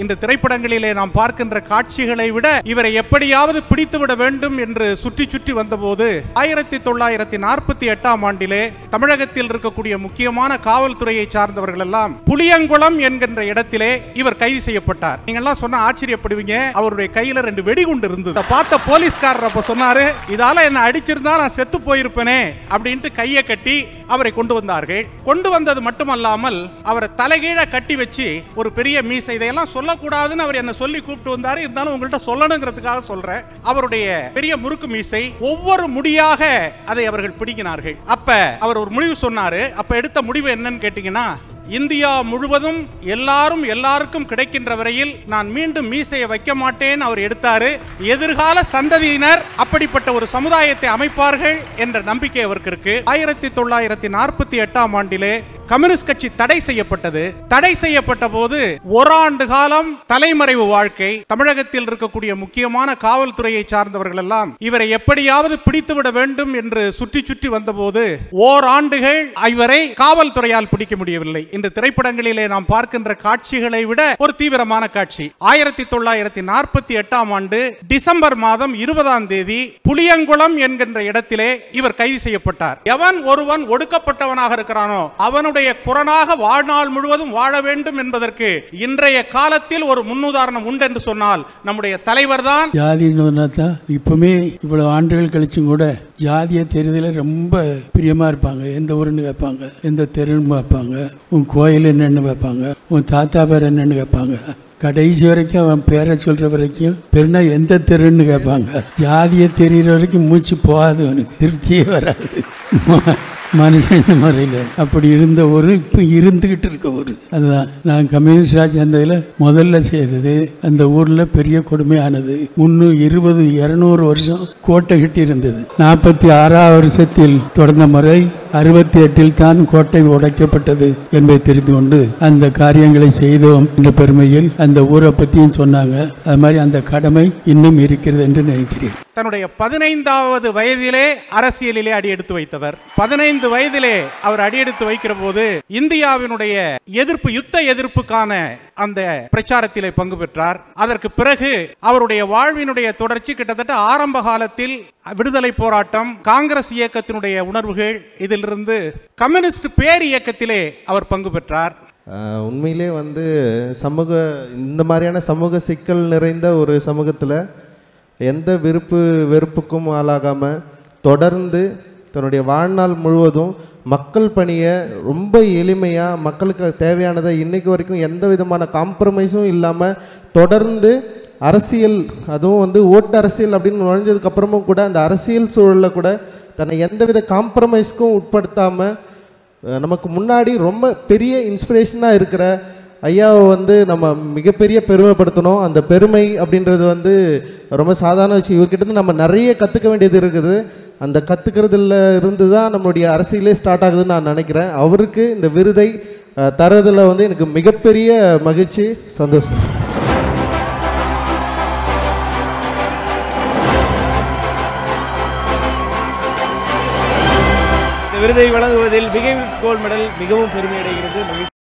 இந்த திரைப்படங்களிலே நாம் பார்க்கின்ற காட்சிகளை விட இவரை எப்படியாவது பிடித்துவிட வேண்டும் என்று சுற்றி சுற்றி வந்தபோது 1948ஆம் ஆண்டிலே தமிழகத்தில் இருக்கக்கூடிய முக்கியமான காவல்துறையை சார்ந்தவர்கள் எல்லாம் புளியங்குளம் என்கின்ற இடத்திலே இவர் கைது செய்யப்பட்டார். நீங்க எல்லாம் சொன்னா ஆச்சரியப்படுவீங்க, அவருடைய கையில 2 வெடிகுண்டு இருந்தது. பார்த்த போலீஸ்காரர் அப்ப சொன்னாரு, இதால என்ன அடிச்சிருந்தா நான் செத்து போயிருப்பேனே அப்படின்ட்டு கையை கட்டி அவரை கொண்டு வந்தார்கள். கொண்டு வந்தது மட்டுமல்லாமல் அவரை தலைகீழ கட்டி வச்சு ஒரு பெரிய மீசை, இதையெல்லாம் சொல்லக்கூடாதுன்னு அவர் என்ன சொல்லி கூப்பிட்டு வந்தாரு. இருந்தாலும் உங்கள்கிட்ட சொல்லணுங்கிறதுக்காக சொல்றேன். அவருடைய பெரிய முறுக்கு மீசை, ஒவ்வொரு முடியாக அதை அவர்கள் பிடிக்கினார்கள். அப்ப அவர் ஒரு முடிவு சொன்னாரு. அப்ப எடுத்த முடிவு என்னன்னு கேட்டீங்கன்னா, இந்தியா முழுவதும் எல்லாருக்கும் கிடைக்கின்ற வரையில் நான் மீண்டும் மீசையை வைக்க மாட்டேன் அவர் எடுத்தாரு. எதிர்கால சந்ததியினர் அப்படிப்பட்ட ஒரு சமுதாயத்தை அமைப்பார்கள் என்ற நம்பிக்கை அவருக்கு இருக்கு. 1948ஆம் ஆண்டிலே கம்யூனிஸ்ட் கட்சி தடை செய்யப்பட்டது. தடை செய்யப்பட்ட போது ஓராண்டு காலம் தலைமறைவு வாழ்க்கை. தமிழகத்தில் இருக்கக்கூடிய முக்கியமான காவல்துறையை சார்ந்தவர்கள் எல்லாம் இவரை எப்படியாவது பிடித்துவிட வேண்டும் என்று சுற்றி சுற்றி வந்தபோது ஓராண்டுகள் இவரை காவல்துறையால் பிடிக்க முடியவில்லை. இந்த திரைப்படங்களிலே நாம் பார்க்கின்ற காட்சிகளை விட ஒரு தீவிரமான காட்சி. 1948ஆம் ஆண்டு டிசம்பர் மாதம் 20ஆம் தேதி புளியங்குளம் என்கின்ற இடத்திலே இவர் கைது செய்யப்பட்டார். எவன் ஒருவன் ஒடுக்கப்பட்டவனாக இருக்கிறானோ அவனுடைய குரணாக வாழ்நாள் முழுவதும் வாழ வேண்டும் என்பதற்கு இன்றைய காலத்தில் ஒரு முன்னுதாரணம் உண்டு என்று சொன்னால் நம்முடைய தலைவர் தான். ஜாதி இப்பவுமே இவ்வளவு ஆண்டுகள் கழிச்சும் கூட ஜாதிய தெரிதல ரொம்ப பிரியமா இருப்பாங்க. எந்த ஊருன்னு கேட்பாங்க, எந்த தெருன்னு கேட்பாங்க, உன் கோயில் என்னன்னு கேட்பாங்க, உன் தாத்தா பேர் என்னன்னு கேட்பாங்க. கடைசி வரைக்கும் அவன் பேரை சொல்ற வரைக்கும் பெருனா எந்த தெருன்னு கேட்பாங்க. ஜாதியை தெரிகிற வரைக்கும் மூச்சு போகாது, அவனுக்கு திருப்தியே வராது. மனுஷன் முறையில் அப்படி இருந்த ஒரு இப்போ இருந்துகிட்டு இருக்க ஒரு அதுதான் நான் கம்யூனிஸ்டாக சேர்ந்ததில் முதல்ல செய்தது. அந்த ஊரில் பெரிய கொடுமையானது. 200 வருஷம் கோட்டை கட்டி இருந்தது. 46ஆம் வருஷத்தில் தொடர்ந்த முறை 68 தான் கோட்டை உடைக்கப்பட்டது என்பதை தெரிந்து கொண்டு அந்த காரியங்களை செய்தோம் என்ற பெருமையில் அந்த ஊரை பற்றியும் சொன்னாங்க. அது மாதிரி அந்த கடமை இன்னும் இருக்கிறது என்று நினைக்கிறேன். தன்னுடைய 15வது வயதிலே அரசியலிலே அடியெடுத்து வைத்தவர். 15 வயதிலே அவர் அடியெடுத்து வைக்கிற போது இந்தியாவினுடைய யுத்த எதிர்ப்புக்கான அந்த பிரச்சாரத்திலே பங்கு பெற்றார். அதற்கு பிறகு அவருடைய வாழ்வினுடைய தொடர்ச்சி கிட்டத்தட்ட ஆரம்ப காலத்தில் விடுதலை போராட்டம், காங்கிரஸ் இயக்கத்தினுடைய உணர்வுகள், இதிலிருந்து கம்யூனிஸ்ட் பேர் இயக்கத்திலே அவர் பங்கு பெற்றார். உண்மையிலே இந்த மாதிரியான சமூக சிக்கல் நிறைந்த ஒரு சமூகத்தில் எந்த வெறுப்புக்கும் ஆளாகாமல் தொடர்ந்து தன்னுடைய வாழ்நாள் முழுவதும் மக்கள் பணியை ரொம்ப எளிமையாக மக்களுக்கு தேவையானதை இன்றைக்கு வரைக்கும் எந்த விதமான காம்ப்ரமைஸும் இல்லாமல் தொடர்ந்து அரசியல், அதுவும் ஓட்டு அரசியல் அப்படின்னு நுழைஞ்சதுக்கப்புறமும் கூட அந்த அரசியல் சூழலில் கூட தன்னை எந்தவித காம்ப்ரமைஸ்க்கும் உட்படுத்தாமல் நமக்கு முன்னாடி ரொம்ப பெரிய இன்ஸ்பிரேஷனாக இருக்கிற ஐயாவை நம்ம மிகப்பெரிய பெருமைப்படுத்தணும். அந்த பெருமை அப்படின்றது ரொம்ப சாதாரண விஷயம். இவர்கிட்ட நம்ம நிறைய கற்றுக்க வேண்டியது இருக்குது. அந்த கற்றுக்கிறதுல இருந்து தான் நம்மளுடைய அரசியலே ஸ்டார்ட் ஆகுதுன்னு நான் நினைக்கிறேன். அவருக்கு இந்த விருதை தரதில் எனக்கு மிகப்பெரிய மகிழ்ச்சி, சந்தோஷம். இந்த விருதை வழங்குவதில் பிகேவிஸ் கோல்ட் மெடல் மிகவும் பெருமையடைகிறது.